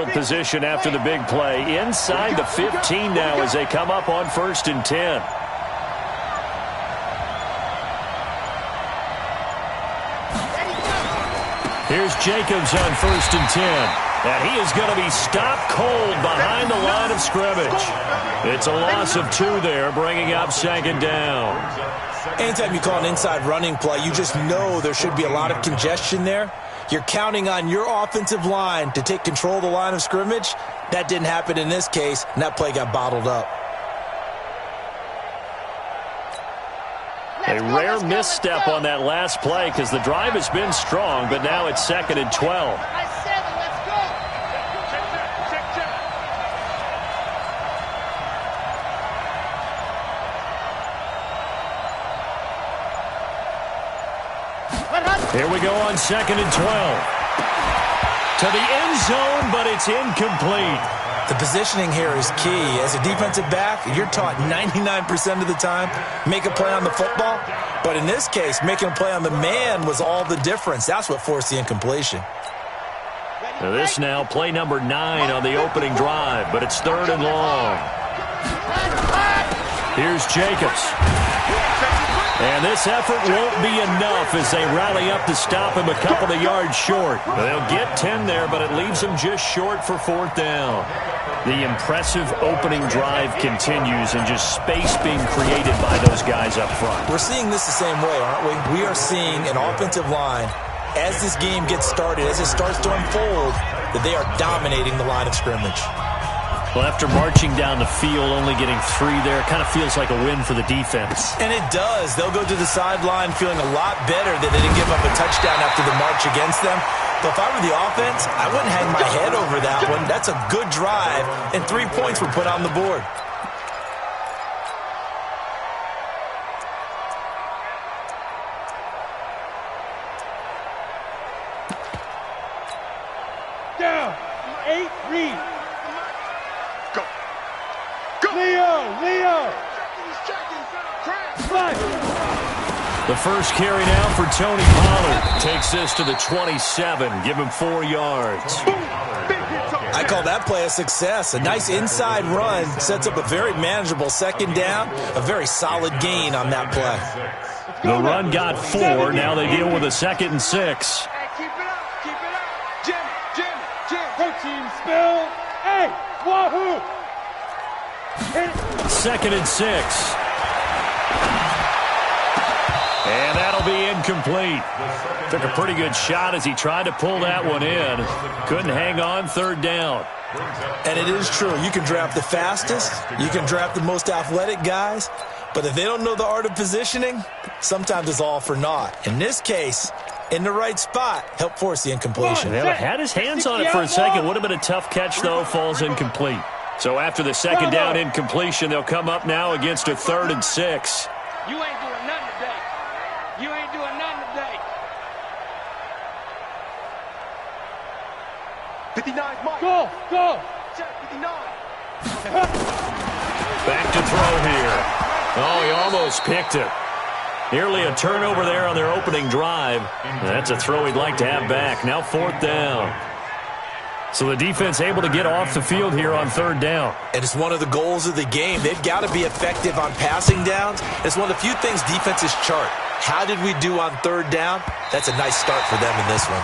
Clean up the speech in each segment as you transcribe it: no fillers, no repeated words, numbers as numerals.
Position after the big play. Inside the 15 now as they come up on 1st and 10. Here's Jacobs on 1st and 10. And he is going to be stopped cold behind the line of scrimmage. It's a loss of 2 there, bringing up 2nd down. Anytime you call an inside running play, you just know there should be a lot of congestion there. You're counting on your offensive line to take control of the line of scrimmage. That didn't happen in this case, and that play got bottled up. A rare misstep on that last play because the drive has been strong, but now it's 2nd and 12. Here we go on 2nd and 12. To the end zone, but it's incomplete. The positioning here is key. As a defensive back, you're taught 99% of the time, make a play on the football. But in this case, making a play on the man was all the difference. That's what forced the incompletion. Now this now, play number 9 on the opening drive, but it's 3rd and long. Here's Jacobs. And this effort won't be enough as they rally up to stop him a couple of yards short. They'll get 10 there, but it leaves them just short for 4th down. The impressive opening drive continues and just space being created by those guys up front. We're seeing this the same way, aren't we? We are seeing an offensive line, as this game gets started, as it starts to unfold, that they are dominating the line of scrimmage. Well, after marching down the field, only getting 3 there, kind of feels like a win for the defense. And it does. They'll go to the sideline feeling a lot better that they didn't give up a touchdown after the march against them. But if I were the offense, I wouldn't hang my head over that one. That's a good drive, and 3 points were put on the board. Down. 8, read. Leo! The first carry now for Tony Pollard. Takes this to the 27. Give him 4 yards. I call that play a success. A nice inside run sets up a very manageable 2nd down. A very solid gain on that play. The run got 4. Now they deal with a 2nd and 6. Keep it up. Jim. Coaching spill. Hey, wahoo! 2nd and 6. And that'll be incomplete. Took a pretty good shot as he tried to pull that one in. Couldn't hang on, 3rd down. And it is true. You can draft the fastest. You can draft the most athletic guys. But if they don't know the art of positioning, sometimes it's all for naught. In this case, in the right spot, helped force the incompletion. Yeah, had his hands on it for a second. Would have been a tough catch, though. Falls incomplete. So after the 2nd down incompletion, they'll come up now against a 3rd and 6. You ain't doing nothing today. You ain't doing nothing today. 59, Mike. Go. Check 59. Back to throw here. Oh, he almost picked it. Nearly a turnover there on their opening drive. That's a throw he'd like to have back. Now 4th down. So the defense able to get off the field here on 3rd down. And it's one of the goals of the game. They've got to be effective on passing downs. It's one of the few things defenses chart. How did we do on 3rd down? That's a nice start for them in this one.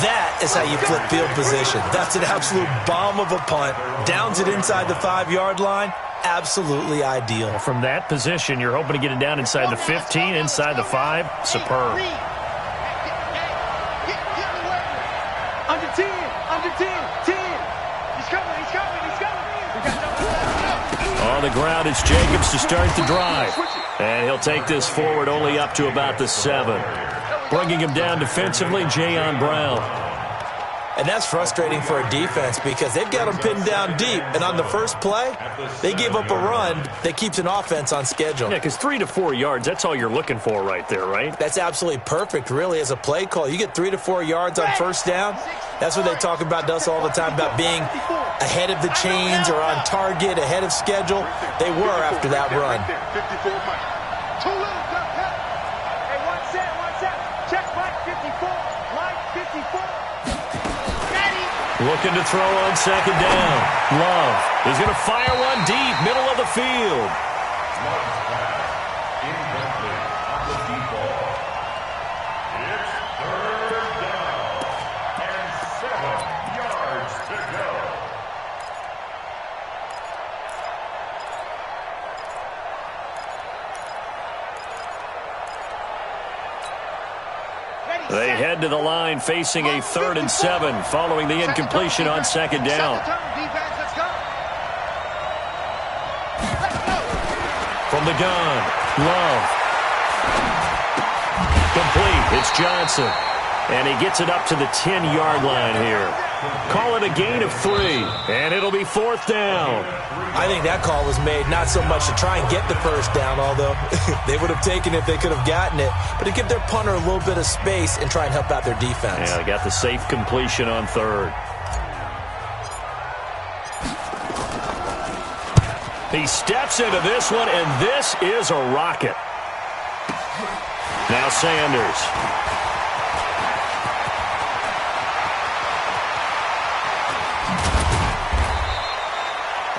That is how you flip field position. That's an absolute bomb of a punt. Downs it inside the 5-yard line. Absolutely ideal. From that position, you're hoping to get it down inside the 15, inside the 5. Superb. Under 10. He's coming. On the ground, it's Jacobs to start the drive. And he'll take this forward only up to about the 7. Bringing him down defensively, Jayon Brown. And that's frustrating for a defense because they've got them pinned down deep. And on the first play, they gave up a run that keeps an offense on schedule. Yeah, because 3 to 4 yards, that's all you're looking for right there, right? That's absolutely perfect, really, as a play call. You get 3 to 4 yards on 1st down. That's what they talk about to us all the time, about being ahead of the chains or on target, ahead of schedule. They were after that run. Hey, one set. Check Mike 54. Looking to throw on second down. Love is going to fire one deep, middle of the field. They head to the line facing a 3rd and 7 following the incompletion on second down. From the gun, Love. Complete. It's Johnson. And he gets it up to the 10-yard line here. Call it a gain of 3, and it'll be 4th down. I think that call was made not so much to try and get the first down, although they would have taken it if they could have gotten it, but to give their punter a little bit of space and try and help out their defense. Yeah, they got the safe completion on 3rd. He steps into this one, and this is a rocket. Now Sanders.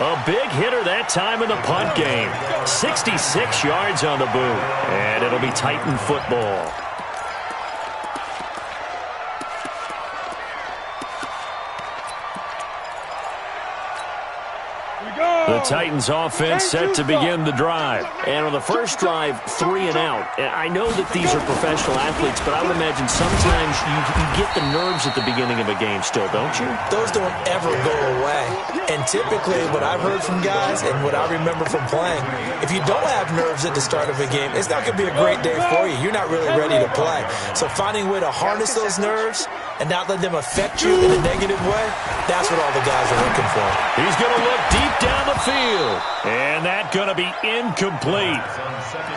A big hitter that time in the punt game. 66 yards on the boot. And it'll be Titan football. The Titans offense set to begin the drive. And on the first drive, 3 and out. And I know that these are professional athletes, but I would imagine sometimes you get the nerves at the beginning of a game still, don't you? Those don't ever go away. And typically what I've heard from guys and what I remember from playing, if you don't have nerves at the start of a game, it's not going to be a great day for you. You're not really ready to play. So finding a way to harness those nerves and not let them affect you in a negative way, that's what all the guys are looking for. He's going to look deep down the field. And that's going to be incomplete.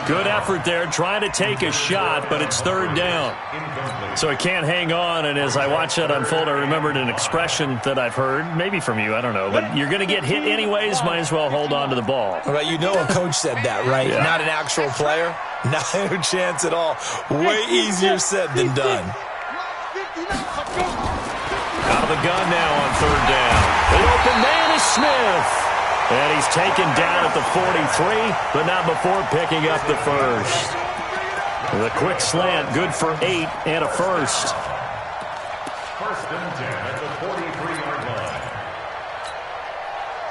Good effort there trying to take a shot, but it's 3rd down. So he can't hang on, and as I watch that unfold, I remembered an expression that I've heard, maybe from you, I don't know, but you're going to get hit anyways, might as well hold on to the ball. All right, you know a coach said that, right? Yeah. Not an actual player? Not a chance at all. Way easier said than done. Out of the gun now on 3rd down. The open man is Smith. And he's taken down at the 43, but not before picking up the first. The quick slant, good for 8 and a first. 1st and 10 at the 43-yard line.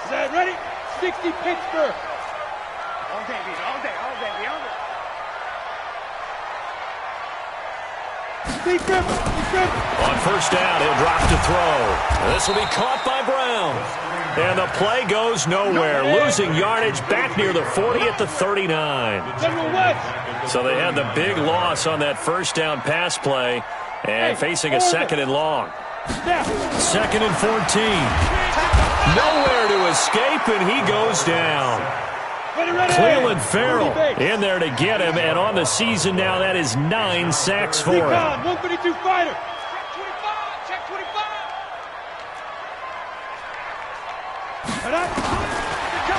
Set, ready? 60 Pittsburgh. All day, baby, all day, all day, all day. On 1st down, he'll drop to throw. This will be caught by Brown. And the play goes nowhere. Losing yardage back near the 40 at the 39. So they had the big loss on that 1st down pass play and facing a 2nd and long. 2nd and 14. Nowhere to escape, and he goes down. Cleveland Farrell in there to get him, and on the season now, that is 9 sacks for him. 132 fighter. Check 25.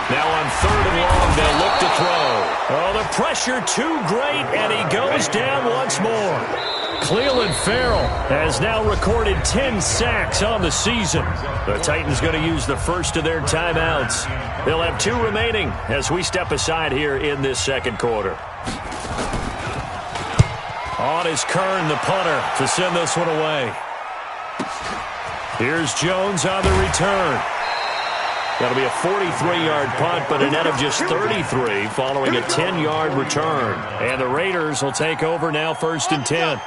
Now on 3rd and long, they'll look to throw. Oh, the pressure too great, and he goes down once more. Cleveland Farrell has now recorded 10 sacks on the season. The Titans going to use the first of their timeouts. They'll have 2 remaining as we step aside here in this 2nd quarter. On is Kern, the punter, to send this one away. Here's Jones on the return. That'll be a 43-yard punt, but a net of just 33 following a 10-yard return. And the Raiders will take over now 1st and 10.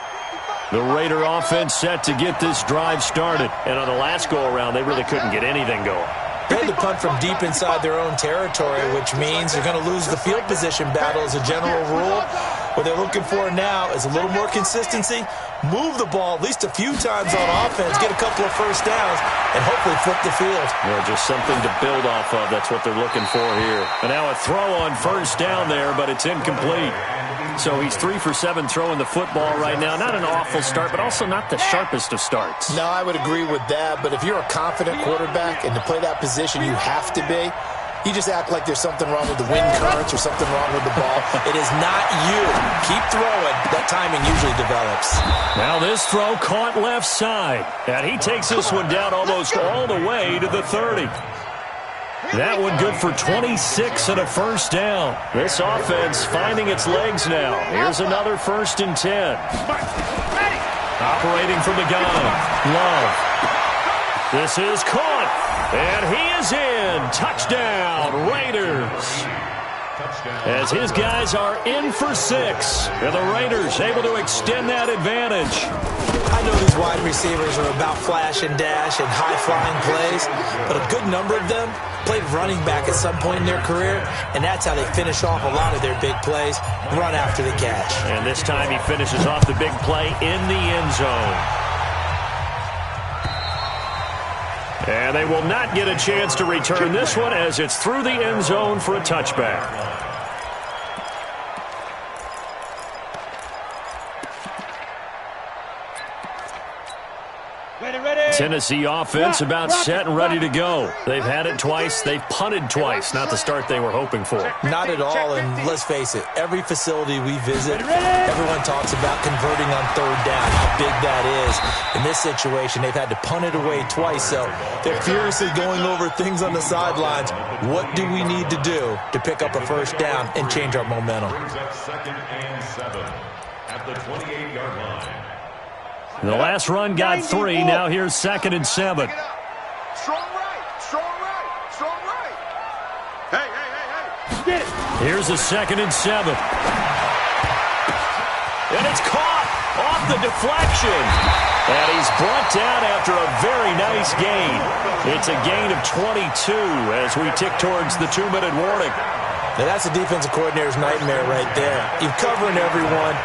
The Raider offense set to get this drive started. And on the last go-around, they really couldn't get anything going. They had to punt from deep inside their own territory, which means they're going to lose the field position battle as a general rule. What they're looking for now is a little more consistency, move the ball at least a few times on offense, get a couple of 1st downs, and hopefully flip the field. Yeah, just something to build off of. That's what they're looking for here. And now a throw on 1st down there, but it's incomplete. So he's 3 for 7 throwing the football right now. Not an awful start, but also not the sharpest of starts. No, I would agree with that. But if you're a confident quarterback and to play that position, you have to be. You just act like there's something wrong with the wind currents or something wrong with the ball. It is not you. Keep throwing. That timing usually develops. Now this throw caught left side. And he takes this one down almost all the way to the 30. That one good for 26 and a first down. This offense finding its legs now. Here's another 1st and 10. Operating from the gun. Love. This is caught. And he is in. Touchdown, Raiders. As his guys are in for 6. And the Raiders able to extend that advantage. I know these wide receivers are about flash and dash and high-flying plays, but a good number of them played running back at some point in their career, and that's how they finish off a lot of their big plays, run after the catch. And this time he finishes off the big play in the end zone. And they will not get a chance to return this one as it's through the end zone for a touchback. Tennessee offense about set and ready to go. They've had it twice. They've punted twice. Not the start they were hoping for. Not at all, and let's face it, every facility we visit, everyone talks about converting on 3rd down, how big that is. In this situation, they've had to punt it away twice, so they're furiously going over things on the sidelines. What do we need to do to pick up a 1st down and change our momentum? 2nd and 7 at the 28-yard line. The last run got 3. Now here's 2nd and 7. Strong right, strong right, strong right. Hey. Get it. Here's the 2nd and 7. And it's caught off the deflection. And he's brought down after a very nice gain. It's a gain of 22 as we tick towards the 2-minute warning. Now that's a defensive coordinator's nightmare right there. You're covering everyone,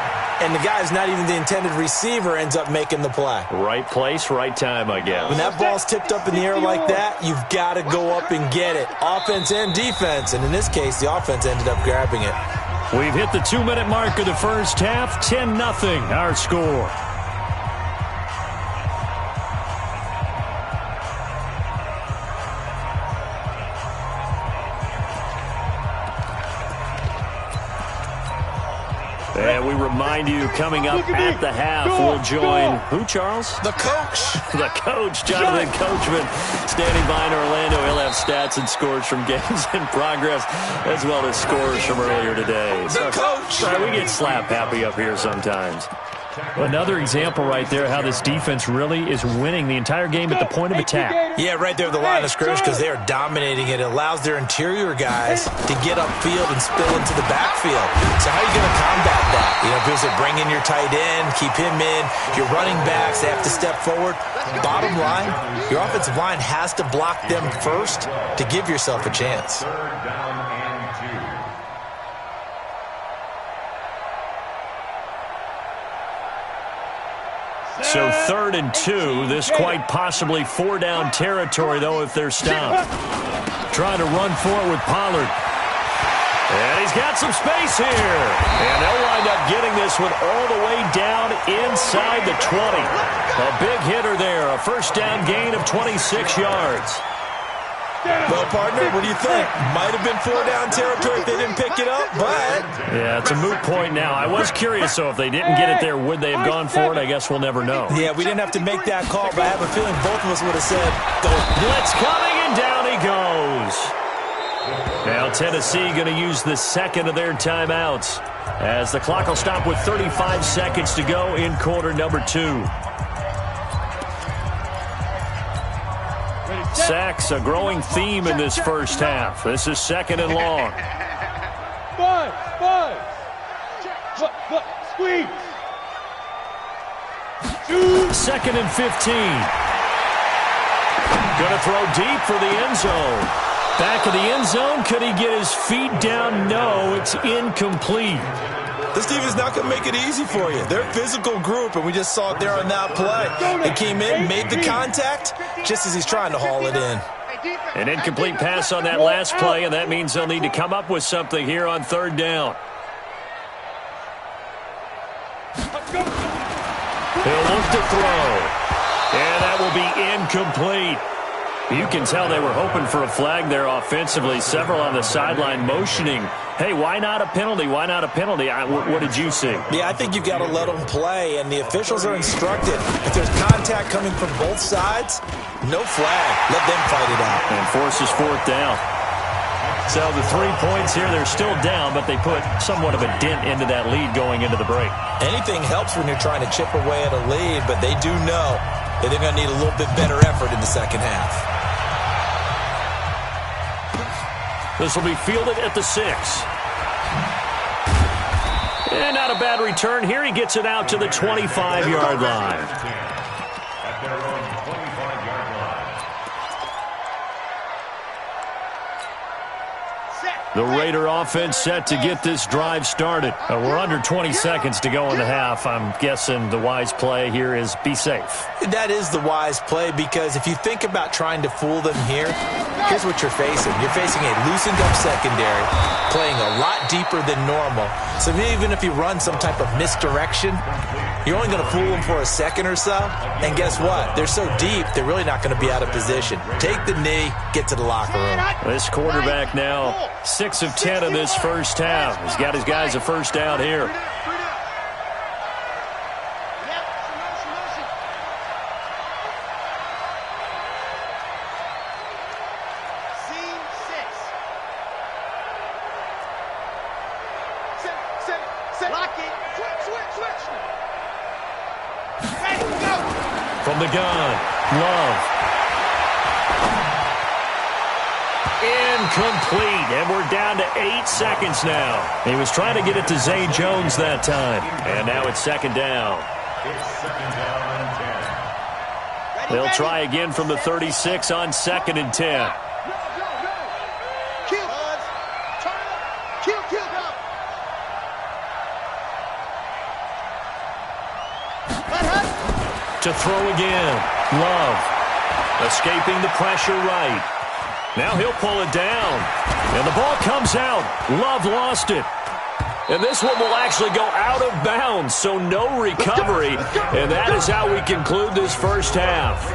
and the guy's not even the intended receiver ends up making the play. Right place, right time, I guess. When that ball's tipped up in the air like that, you've got to go up and get it. Offense and defense, and in this case, the offense ended up grabbing it. We've hit the 2-minute mark of the first half. 10-0 our score. And we remind you, coming up at the half, we'll join who, Charles? The coach. The coach, Jonathan Coachman, standing by in Orlando. He'll have stats and scores from games in progress, as well as scores from earlier today. The coach. We get slap happy up here sometimes. Another example right there how this defense really is winning the entire game at the point of attack. Yeah, right there at the line of scrimmage because they are dominating it. It allows their interior guys to get upfield and spill into the backfield. So how are you going to combat that? You know, because they're bringing your tight end, keep him in. Your running backs, they have to step forward. Bottom line, your offensive line has to block them first to give yourself a chance. 3rd down and 2. So 3rd and 2. This quite possibly 4-down territory, though, if they're stopped. Trying to run for it with Pollard. And he's got some space here. And they'll wind up getting this one all the way down inside the 20. A big hitter there. A 1st down gain of 26 yards. Well, partner, what do you think? Might have been 4-down territory if they didn't pick it up, but... Yeah, it's a moot point now. I was curious, so if they didn't get it there, would they have gone for it? I guess we'll never know. Yeah, we didn't have to make that call, but I have a feeling both of us would have said, go. Blitz coming, and down he goes. Now Tennessee going to use the 2nd of their timeouts as the clock will stop with 35 seconds to go in quarter number 2. Sacks, a growing theme in this first half. This is 2nd and long. Five. Squeeze. 2nd and 15. Going to throw deep for the end zone. Back of the end zone. Could he get his feet down? No, it's incomplete. This team is not going to make it easy for you. They're a physical group, and we just saw it there on that play. They came in, made the contact, just as he's trying to haul it in. An incomplete pass on that last play, and that means they'll need to come up with something here on 3rd down. He'll look to throw, and that will be incomplete. You can tell they were hoping for a flag there offensively. Several on the sideline motioning, hey, why not a penalty? Why not a penalty? What did you see? Yeah, I think you've got to let them play, and the officials are instructed. If there's contact coming from both sides, no flag. Let them fight it out. And forces fourth down. So the 3 points here, they're still down, but they put somewhat of a dent into that lead going into the break. Anything helps when you're trying to chip away at a lead, but they do know that they're going to need a little bit better effort in the second half. This will be fielded at the 6. And not a bad return here. He gets it out to the 25-yard line. At their own 25-yard line. The Raider offense set to get this drive started. We're under 20 seconds to go in the half. I'm guessing the wise play here is be safe. That is the wise play, because if you think about trying to fool them here, here's what you're facing. You're facing a loosened up secondary, playing a lot deeper than normal. So even if you run some type of misdirection, you're only going to fool them for a second or so. And guess what? They're so deep, they're really not going to be out of position. Take the knee, get to the locker room. This quarterback now 6 of 10 in this first half. He's got his guys a first down here. From the gun, Love. Incomplete, and we're down to 8 seconds now. He was trying to get it to Zay Jones that time, and now it's second down. It's second down and 10. They'll try again from the 36 on 2nd and 10. To throw again. Love. Escaping the pressure right. Now he'll pull it down. And the ball comes out. Love lost it. And this one will actually go out of bounds, so no recovery. And that is how we conclude this first half.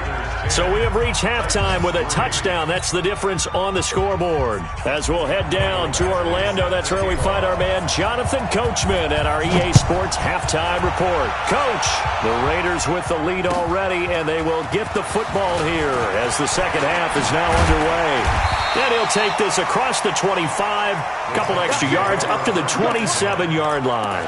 So we have reached halftime with a touchdown. That's the difference on the scoreboard. As we'll head down to Orlando, that's where we find our man Jonathan Coachman at our EA Sports Halftime Report. Coach, the Raiders with the lead already, and they will get the football here as the second half is now underway. And he'll take this across the 25, a couple extra yards, up to the 27-yard line.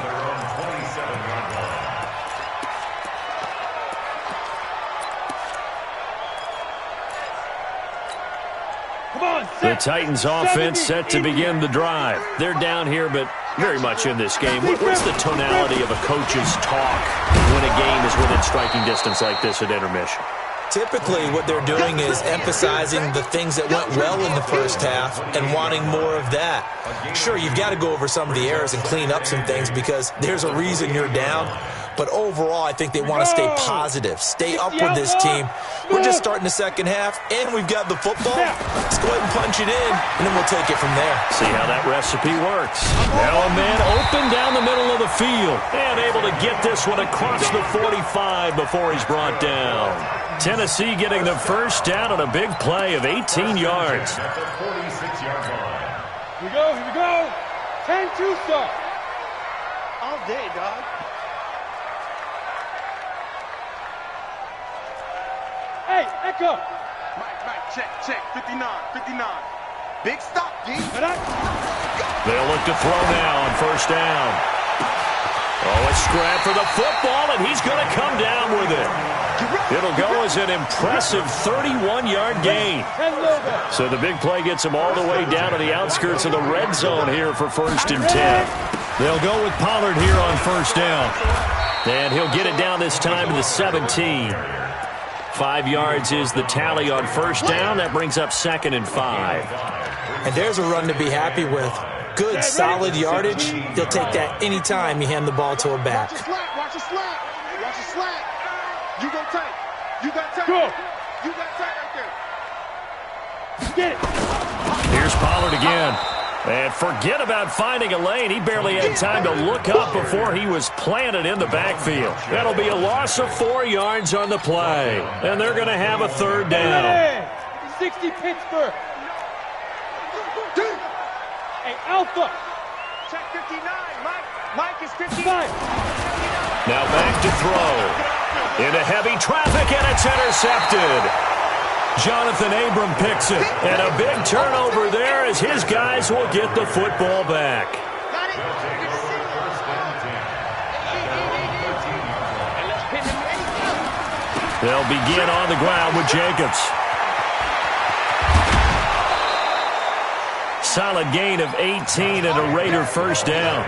The Titans offense set to begin the drive. They're down here, but very much in this game. What's the tonality of a coach's talk when a game is within striking distance like this at intermission? Typically, what they're doing is emphasizing the things that went well in the first half and wanting more of that. Sure, you've got to go over some of the errors and clean up some things because there's a reason you're down. But overall, I think they want to stay positive, stay up with this team. We're just starting the second half, and we've got the football. Let's go ahead and punch it in, and then we'll take it from there. See how that recipe works. Now a man open down the middle of the field, and able to get this one across the 45 before he's brought down. Tennessee getting the first down on a big play of 18 yards. At the 46-yard line. Here we go. 10-2 start. All day, dog. Hey, Echo. Mike, check. 59. Big stop, D. They'll look to throw now on first down. Oh, a scrap for the football, and he's going to come down with it. It'll go as an impressive 31-yard gain. So the big play gets him all the way down to the outskirts of the red zone here for 1st and 10. They'll go with Pollard here on first down. And he'll get it down this time to the 17. 5 yards is the tally on first down. That brings up 2nd and 5. And there's a run to be happy with. Good, solid yardage. He'll take that anytime you hand the ball to a back. Watch your slack. You go tight. Go. You got tight right there. Get it. Here's Pollard again. And forget about finding a lane. He barely had time to look up before he was planted in the backfield. That'll be a loss of 4 yards on the play. And they're going to have a third down. 60 Pittsburgh. Hey, Alpha. Check 59. Mike is 59. Now back to throw. Into heavy traffic, and it's intercepted. Jonathan Abram picks it. And a big turnover there as his guys will get the football back. They'll begin on the ground with Jacobs. Solid gain of 18 and a Raider first down.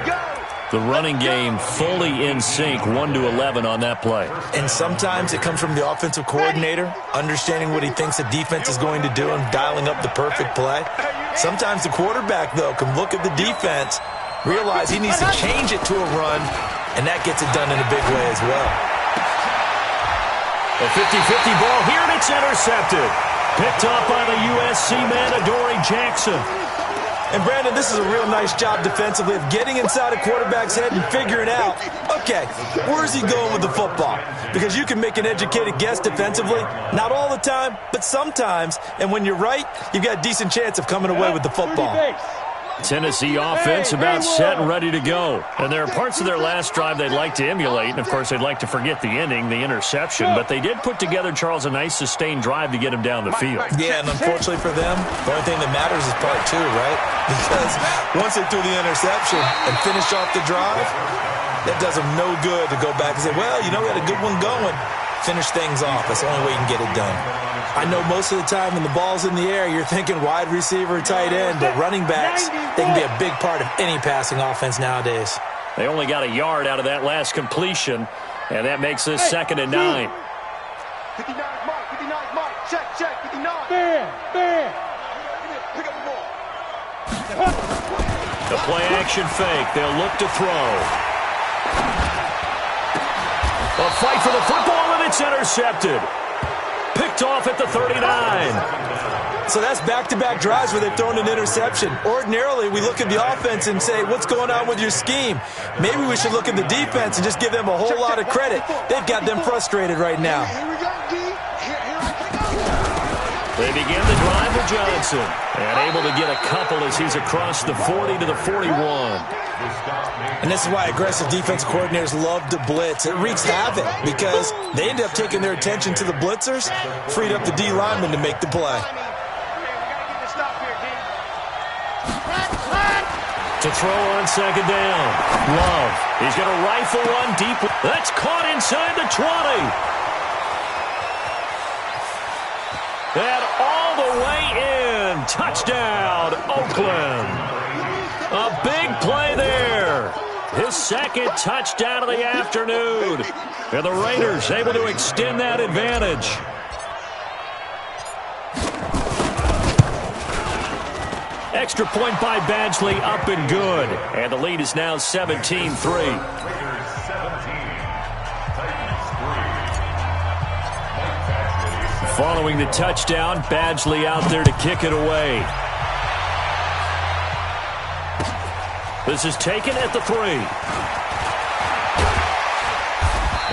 The running game fully in sync, 1-11 on that play. And sometimes it comes from the offensive coordinator, understanding what he thinks the defense is going to do and dialing up the perfect play. Sometimes the quarterback, though, can look at the defense, realize he needs to change it to a run, and that gets it done in a big way as well. A 50-50 ball here, and it's intercepted. Picked off by the USC man, Adoree Jackson. And, Brandon, this is a real nice job defensively of getting inside a quarterback's head and figuring out, okay, where's he going with the football? Because you can make an educated guess defensively. Not all the time, but sometimes. And when you're right, you've got a decent chance of coming away with the football. Tennessee offense about set and ready to go. And there are parts of their last drive they'd like to emulate. And, of course, they'd like to forget the ending, the interception. But they did put together, Charles, a nice sustained drive to get him down the field. Yeah, and unfortunately for them, the only thing that matters is part two, right? Because once they threw the interception and finished off the drive, that does them no good to go back and say, well, you know, we had a good one going. Finish things off. That's the only way you can get it done. I know most of the time when the ball's in the air, you're thinking wide receiver, tight end, but running backs, they can be a big part of any passing offense nowadays. They only got a yard out of that last completion, and that makes this 2nd and 9. 59 Mike, check, 59. Bam. Pick up the ball. The play action fake, they'll look to throw. A fight for the football, and it's intercepted. Picked off at the 39. So that's back-to-back drives where they've thrown an interception. Ordinarily, we look at the offense and say, what's going on with your scheme? Maybe we should look at the defense and just give them a whole lot of credit. They've got them frustrated right now. They begin the drive with Johnson. And able to get a couple as he's across the 40 to the 41. And this is why aggressive defense coordinators love to blitz. It wreaks havoc because they end up taking their attention to the blitzers, freed up the D lineman to make the play. To throw on 2nd down. Love. He's going to rifle one deep. That's caught inside the 20. And all the way in. Touchdown, Oakland. A big play there. His 2nd touchdown of the afternoon. And the Raiders able to extend that advantage. Extra point by Badgley, up and good. And the lead is now 17-3. Following the touchdown, Badgley out there to kick it away. This is taken at the 3.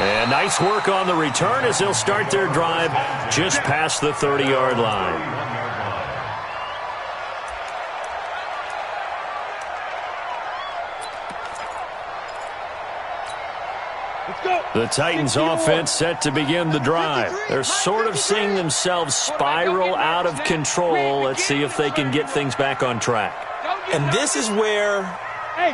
And nice work on the return as they'll start their drive just past the 30-yard line. The Titans offense set to begin the drive. They're sort of seeing themselves spiral out of control. Let's see if they can get things back on track. And this is where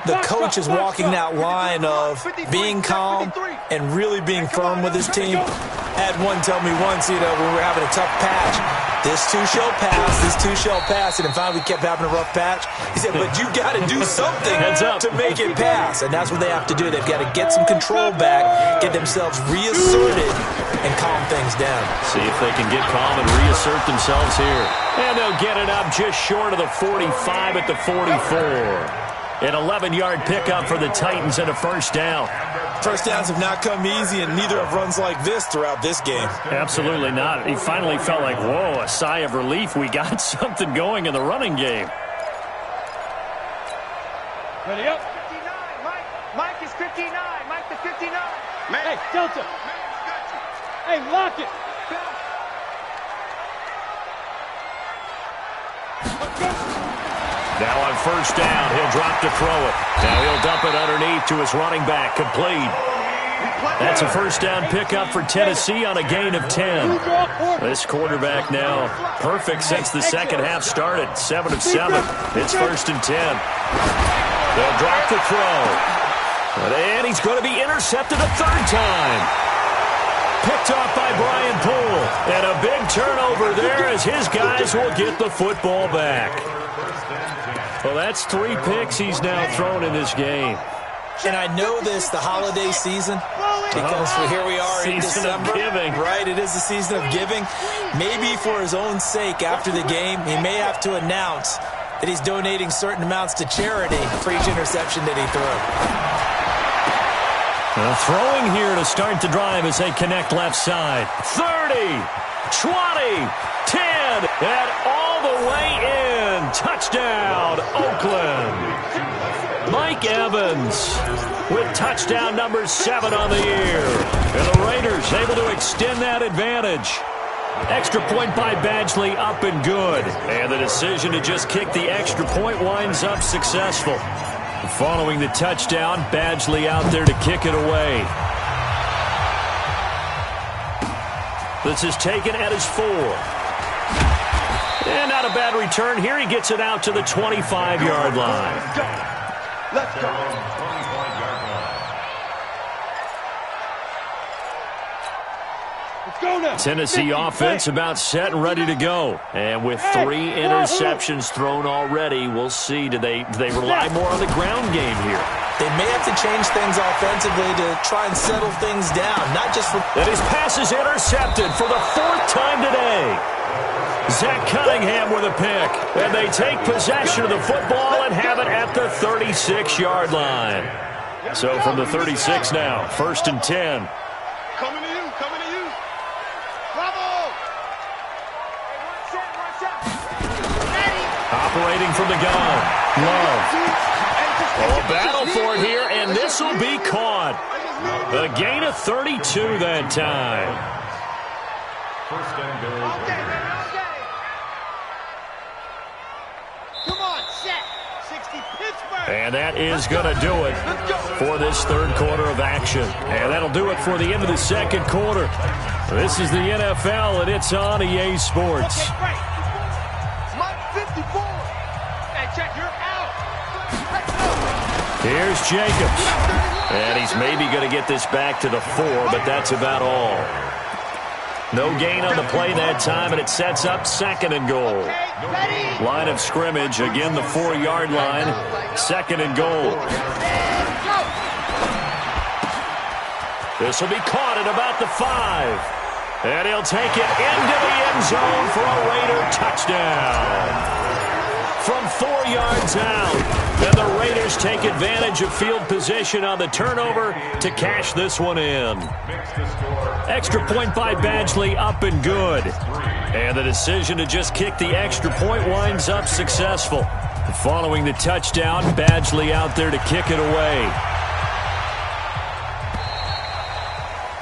the coach is walking that line of being calm and really being firm with his team. I had one tell me once, when we were having a tough patch, this too shall pass, and finally we kept having a rough patch. He said, but you got to do something to make it pass, and that's what they have to do. They've got to get some control back, get themselves reasserted, and calm things down. See if they can get calm and reassert themselves here. And they'll get it up just short of the 45 at the 44. An 11-yard pickup for the Titans and a first down. First downs have not come easy, and neither have runs like this throughout this game. Absolutely not. He finally felt like, whoa, a sigh of relief. We got something going in the running game. Ready up. 59. Mike is 59. Mike the 59. Hey, Delta. Hey, lock it. Now on first down, he'll drop to throw it. Now he'll dump it underneath to his running back, complete. That's a first down pickup for Tennessee on a gain of 10. This quarterback now perfect since the second half started. 7 of 7. It's first and 10. They'll drop the throw. And he's going to be intercepted a third time. Picked off by Brian Poole. And a big turnover there as his guys will get the football back. Well, that's 3 picks he's now thrown in this game. And I know this, the holiday season, because here we are in December. Right, it is the season of giving. Maybe for his own sake, after the game, he may have to announce that he's donating certain amounts to charity for each interception that he threw. Throwing here to start the drive as they connect left side. 30, 20, 10, and all the way in. Touchdown, Oakland. Mike Evans with touchdown number 7 on the year. And the Raiders able to extend that advantage. Extra point by Badgley up and good. And the decision to just kick the extra point winds up successful. Following the touchdown, Badgley out there to kick it away. This is taken at his 4. And not a bad return here. He gets it out to the 25-yard line. Let's go. Let's go now. Tennessee offense about set and ready to go. And with 3 interceptions thrown already, we'll see. Do they rely more on the ground game here? They may have to change things offensively to try and settle things down. Not just for... And his pass is intercepted for the 4th time today. Zach Cunningham with a pick. And they take possession of the football and have it at the 36-yard line. So from the 36 now, first and 10. Coming to you, coming to you. Bravo! Operating from the gun. Love. Oh, a battle for it here, and this will be caught. A gain of 32 that time. First and goal. And that is going to do it for this third quarter of action. And that'll do it for the end of the second quarter. This is the NFL, and it's on EA Sports. Here's Jacobs. And he's maybe going to get this back to the 4, but that's about all. No gain on the play that time, and it sets up second and goal. Line of scrimmage, again the 4-yard line, second and goal. This will be caught at about the 5. And he'll take it into the end zone for a Raider touchdown. From 4 yards out, and the Raiders take advantage of field position on the turnover to cash this one in. Extra point by Badgley up and good. And the decision to just kick the extra point winds up successful. Following the touchdown, Badgley out there to kick it away.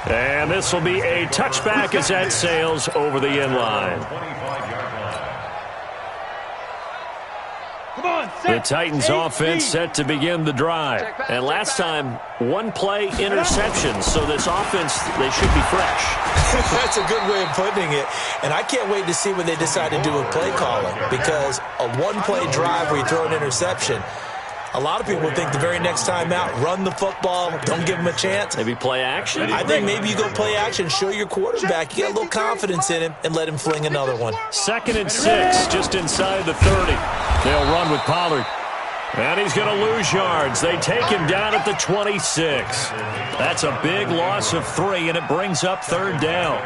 And this will be a touchback as that sails over the end line. The Titans offense set to begin the drive. And last time, 1-play interception. So this offense, they should be fresh. That's a good way of putting it. And I can't wait to see when they decide to do a play calling. Because a 1-play drive where you throw an interception, a lot of people think the very next time out, run the football, don't give him a chance. Maybe play action? I think maybe you go play action, show your quarterback, you get a little confidence in him, and let him fling another one. Second and 6, just inside the 30. They'll run with Pollard. And he's going to lose yards. They take him down at the 26. That's a big loss of 3, and it brings up third down.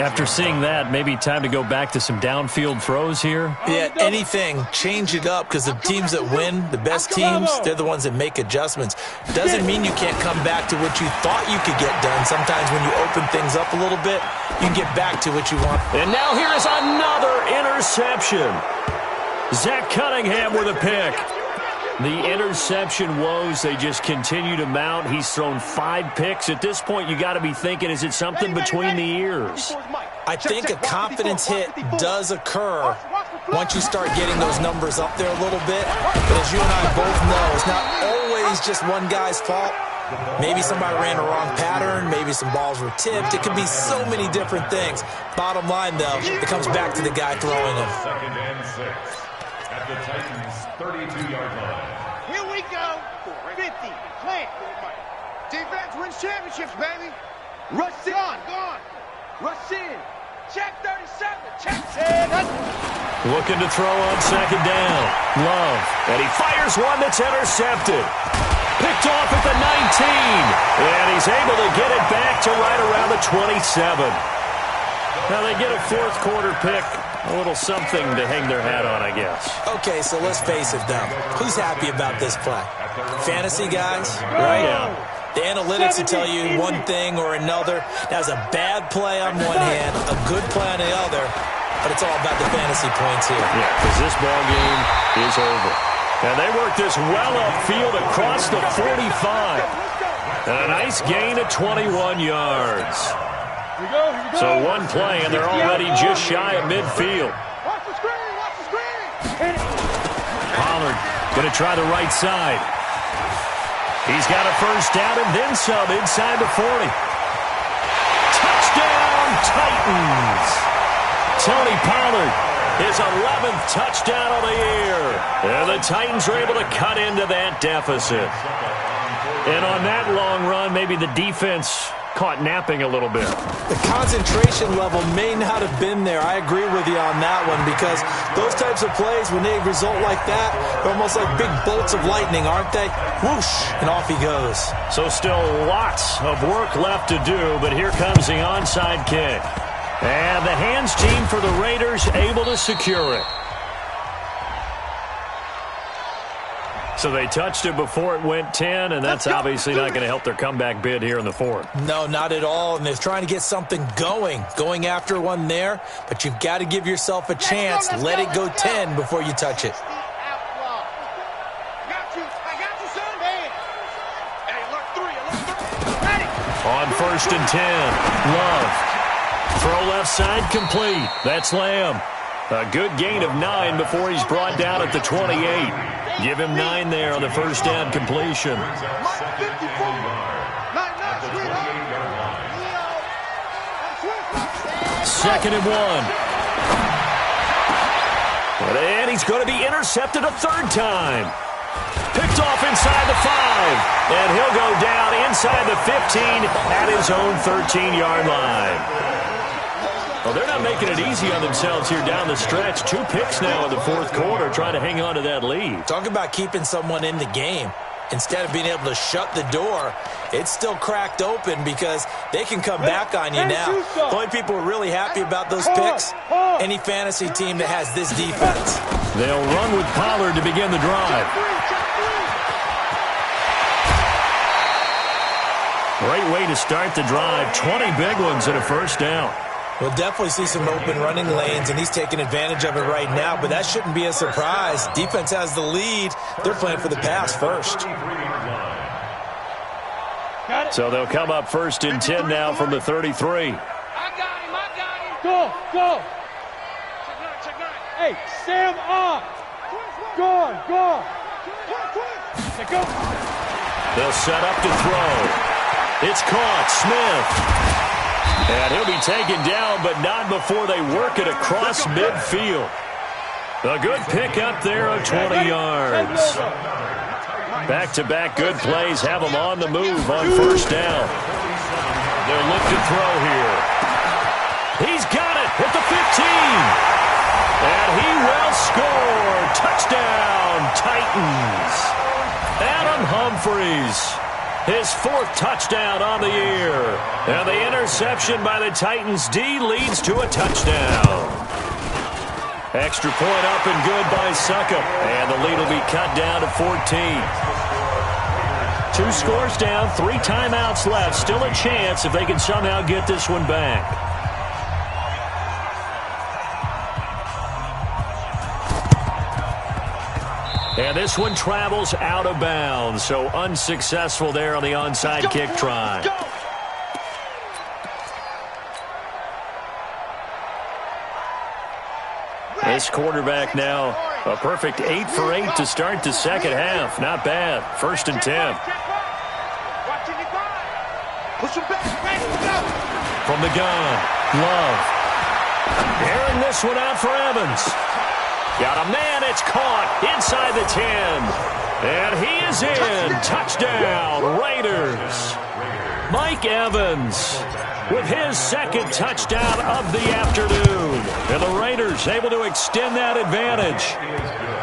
After seeing that, maybe time to go back to some downfield throws here. Yeah, anything. Change it up because the teams that win, the best teams, they're the ones that make adjustments. Doesn't mean you can't come back to what you thought you could get done. Sometimes when you open things up a little bit, you can get back to what you want. And now here is another interception. Zach Cunningham with a pick. The interception woes, they just continue to mount. He's thrown 5 picks. At this point, you got to be thinking, is it something between the ears? I think a confidence hit does occur once you start getting those numbers up there a little bit. But as you and I both know, it's not always just one guy's fault. Maybe somebody ran a wrong pattern. Maybe some balls were tipped. It could be so many different things. Bottom line, though, it comes back to the guy throwing them. 2nd and 6 at the Titans' 32-yard line. Here we go. 50. Plant. Defense wins championships, baby. Rush in. Gone. Rush in. Check 37. Check 10. Looking to throw on 2nd down. Love. And he fires one that's intercepted. Picked off at the 19. And he's able to get it back to right around the 27. Now they get a 4th quarter pick. A little something to hang their hat on, I guess. Okay, so let's face it, though. Who's happy about this play? Fantasy guys, right? Yeah. The analytics will tell you one thing or another. That was a bad play on one hand, a good play on the other, but it's all about the fantasy points here. Yeah, because this ball game is over. And they work this well upfield across the 45. And a nice gain of 21 yards. So one play, and they're already just shy of midfield. Watch the screen. Watch the screen. Pollard going to try the right side. He's got a 1st down and then some inside the 40. Touchdown, Titans. Tony Pollard, his 11th touchdown of the year. And the Titans are able to cut into that deficit. And on that long run, maybe the defense caught napping a little bit. The concentration level may not have been there. I agree with you on that one, because those types of plays, when they result like that, they're almost like big bolts of lightning, aren't they? Whoosh, and off he goes. So still lots of work left to do, but here comes the onside kick. And the hands team for the Raiders able to secure it. So they touched it before it went 10, and that's obviously not going to help their comeback bid here in the 4th. No, not at all, and they're trying to get something going after one there, but you've got to give yourself a chance. Let it go 10 before you touch it. On 1st and 10, Love. Throw left side complete. That's Lamb. A good gain of 9 before he's brought down at the 28. Give him 9 there on the 1st down completion. 2nd and 1. And he's going to be intercepted a 3rd time. Picked off inside the 5. And he'll go down inside the 15 at his own 13-yard line. Well, they're not making it easy on themselves here down the stretch. 2 picks now in the 4th quarter, trying to hang on to that lead. Talk about keeping someone in the game. Instead of being able to shut the door, it's still cracked open because they can come back on you now. The only people who are really happy about those picks, any fantasy team that has this defense. They'll run with Pollard to begin the drive. Great way to start the drive. 20 big ones and a 1st down. We'll definitely see some open running lanes, and he's taking advantage of it right now, but that shouldn't be a surprise. Defense has the lead. They're playing for the pass first. So they'll come up 1st and 10 now from the 33. I got him. Go. Check 9. Hey, Sam up. Go. They'll set up to throw. It's caught. Smith. And he'll be taken down, but not before they work it across midfield. A good pick up there of 20 yards. Back-to-back good plays have them on the move on 1st down. They'll look to throw here. He's got it at the 15. And he will score. Touchdown, Titans. Adam Humphries. His 4th touchdown on the year. And the interception by the Titans D leads to a touchdown. Extra point up and good by Succop. And the lead will be cut down to 14. 2 scores down, 3 timeouts left. Still a chance if they can somehow get this one back. And this one travels out of bounds, so unsuccessful there on the onside kick try. This quarterback now. A perfect 8 for 8 to start the second half. Not bad. 1st and 10. From the gun, Love. Airing this one out for Evans. Got a man, it's caught inside the 10. And he is in. Touchdown, Raiders. Mike Evans with his second touchdown of the afternoon. And the Raiders able to extend that advantage.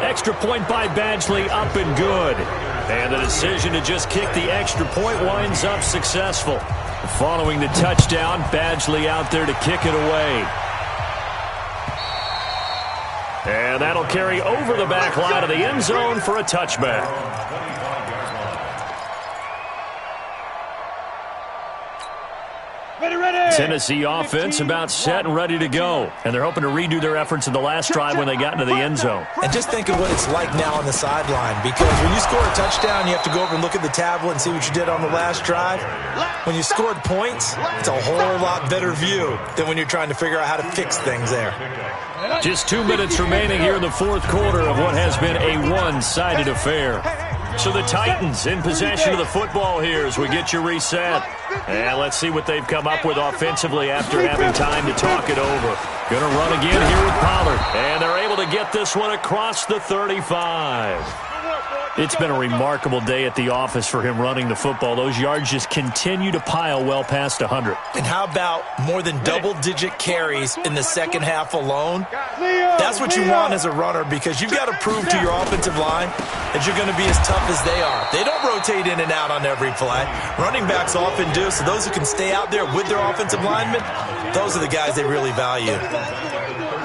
Extra point by Badgley up and good. And the decision to just kick the extra point winds up successful. Following the touchdown, Badgley out there to kick it away. And that'll carry over the back line of the end zone for a touchback. Tennessee offense about set and ready to go. And they're hoping to redo their efforts in the last drive when they got into the end zone. And just think of what it's like now on the sideline, because when you score a touchdown, you have to go over and look at the tablet and see what you did on the last drive. When you scored points, it's a whole lot better view than when you're trying to figure out how to fix things there. Just 2 minutes remaining here in the fourth quarter of what has been a one-sided affair. So the Titans in possession of the football here as we get you reset. And let's see what they've come up with offensively after having time to talk it over. Going to run again here with Pollard. And they're able to get this one across the 35. It's been a remarkable day at the office for him running the football. Those yards just continue to pile well past 100. And how about more than double-digit carries in the second half alone? That's what you want as a runner, because you've got to prove to your offensive line that you're going to be as tough as they are. They don't rotate in and out on every play. Running backs often do, so those who can stay out there with their offensive linemen, those are the guys they really value.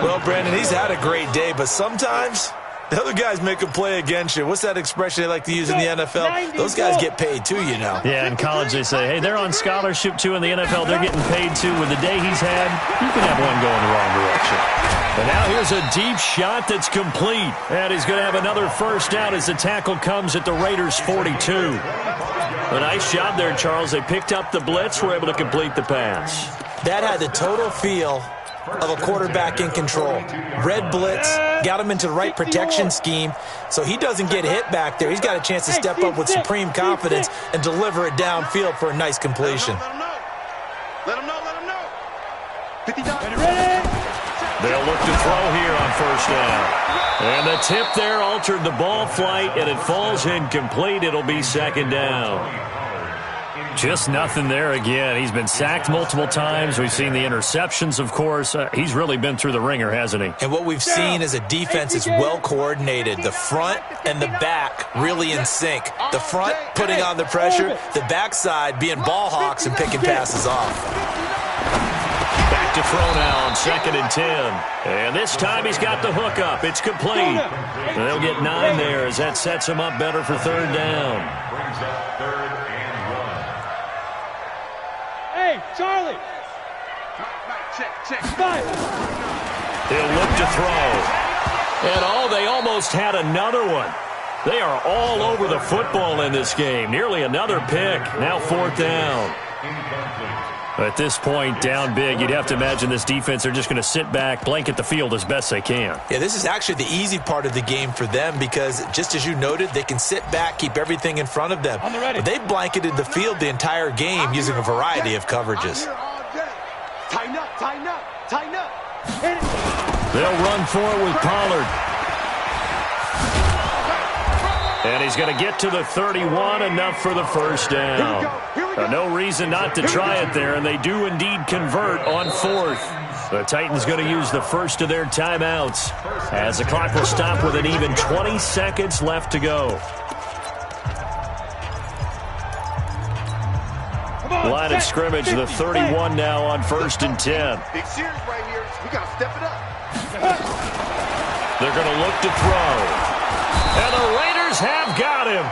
Well, Brandon, he's had a great day, but sometimes the other guys make a play against you. What's that expression they like to use in the NFL? Those guys get paid too, you know. Yeah, in college they say, hey, they're on scholarship too. In the NFL, they're getting paid too. With the day he's had, you can have one go in the wrong direction. And now here's a deep shot that's complete. And he's going to have another first down as the tackle comes at the Raiders' 42. A nice job there, Charles. They picked up the blitz, were able to complete the pass. That had the total feel of a quarterback in control. Red blitz, got him into the right protection scheme, so he doesn't get hit back there. He's got a chance to step up with supreme confidence and deliver it downfield for a nice completion. Let him know. They'll look to throw here on first down. And the tip there altered the ball flight, and it falls incomplete. It'll be second down. Just nothing there again. He's been sacked multiple times. We've seen the interceptions, of course. He's really been through the ringer, hasn't he? And what we've seen is a defense that's well coordinated. The front and the back really in sync. The front putting on the pressure, the backside being ball hawks and picking passes off. Back to throw now on 2nd and 10. And this time he's got the hook up. It's complete. They'll get 9 there as that sets him up better for third down. Brings up 3rd and 1. Hey, Charlie. Check. He'll look to throw. And they almost had another one. They are all over the football in this game. Nearly another pick. Now 4th down. At this point, down big, you'd have to imagine this defense, they're just going to sit back, blanket the field as best they can. Yeah, this is actually the easy part of the game for them because, just as you noted, they can sit back, keep everything in front of them. But they've blanketed the field the entire game using a variety of coverages. Tighten up. They'll run for it with Pollard. And he's going to get to the 31, enough for the first down. No reason not to try it there, and they do indeed convert on 4th. The Titans going to use the first of their timeouts as the clock will stop with an even 20 seconds left to go. Line of scrimmage, the 31 now on 1st and 10. Big series right here. We got to step it up. They're going to look to throw. And the Raiders have got him.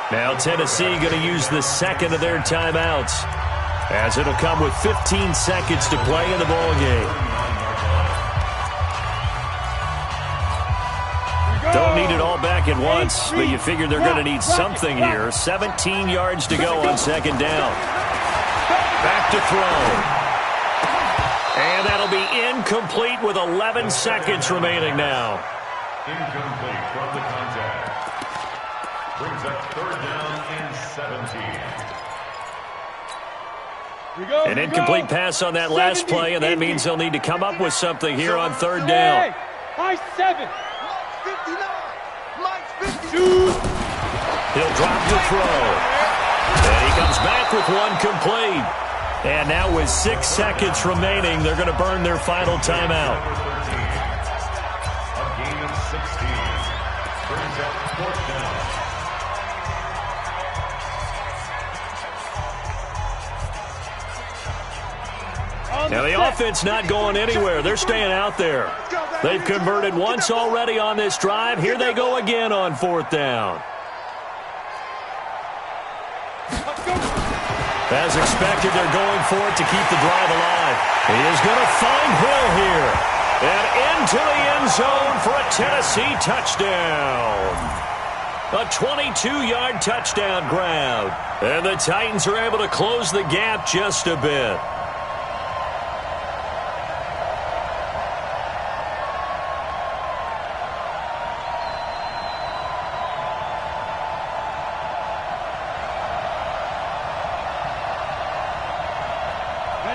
Now Tennessee going to use the second of their timeouts as it'll come with 15 seconds to play in the ballgame. Don't need it all back at once, but you figure they're going to need something here. 17 yards to go on 2nd down. Back to throw. And that'll be incomplete with 11 seconds remaining now. Incomplete from the contact. Brings up third down and 17. An incomplete pass on that last play, and that means they'll need to come up with something here on third down. Mike's 7. 59. Mike's 52. He'll drop to throw. And he comes back with one complete. And now with 6 seconds remaining, they're going to burn their final timeout. A gain of 16. Brings up fourth down. Now the offense not going anywhere. They're staying out there. They've converted once already on this drive. Here they go again on fourth down. As expected, they're going for it to keep the drive alive. He is going to find Hill here. And into the end zone for a Tennessee touchdown. A 22-yard touchdown grab. And the Titans are able to close the gap just a bit.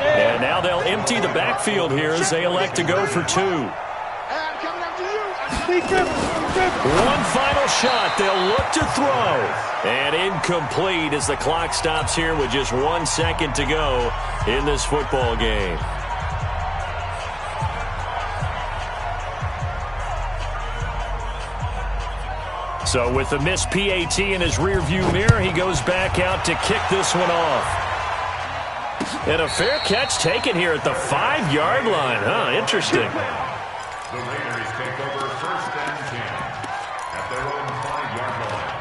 And now they'll empty the backfield here as they elect to go for 2. One final shot. They'll look to throw. And incomplete as the clock stops here with just 1 second to go in this football game. So with the missed PAT in his rearview mirror, he goes back out to kick this one off. And a fair catch taken here at the 5-yard line. Interesting. The Raiders take over first and 10 at their own 5-yard line.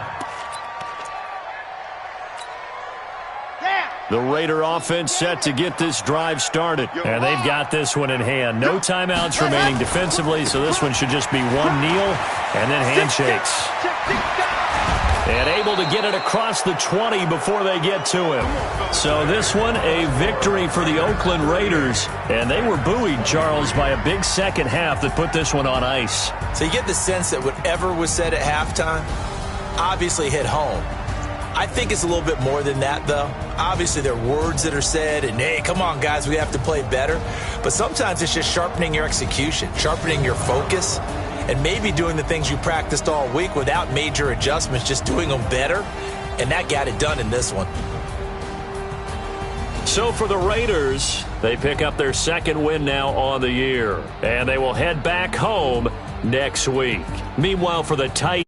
The Raider offense set to get this drive started. And they've got this one in hand. No timeouts remaining defensively, so this one should just be one kneel and then handshakes. And able to get it across the 20 before they get to him. So this one, a victory for the Oakland Raiders. And they were buoyed, Charles, by a big second half that put this one on ice. So you get the sense that whatever was said at halftime obviously hit home. I think it's a little bit more than that, though. Obviously, there are words that are said, and, hey, come on, guys, we have to play better. But sometimes it's just sharpening your execution, sharpening your focus, and maybe doing the things you practiced all week without major adjustments, just doing them better. And that got it done in this one. So for the Raiders, they pick up their second win now on the year. And they will head back home next week. Meanwhile, for the Titans.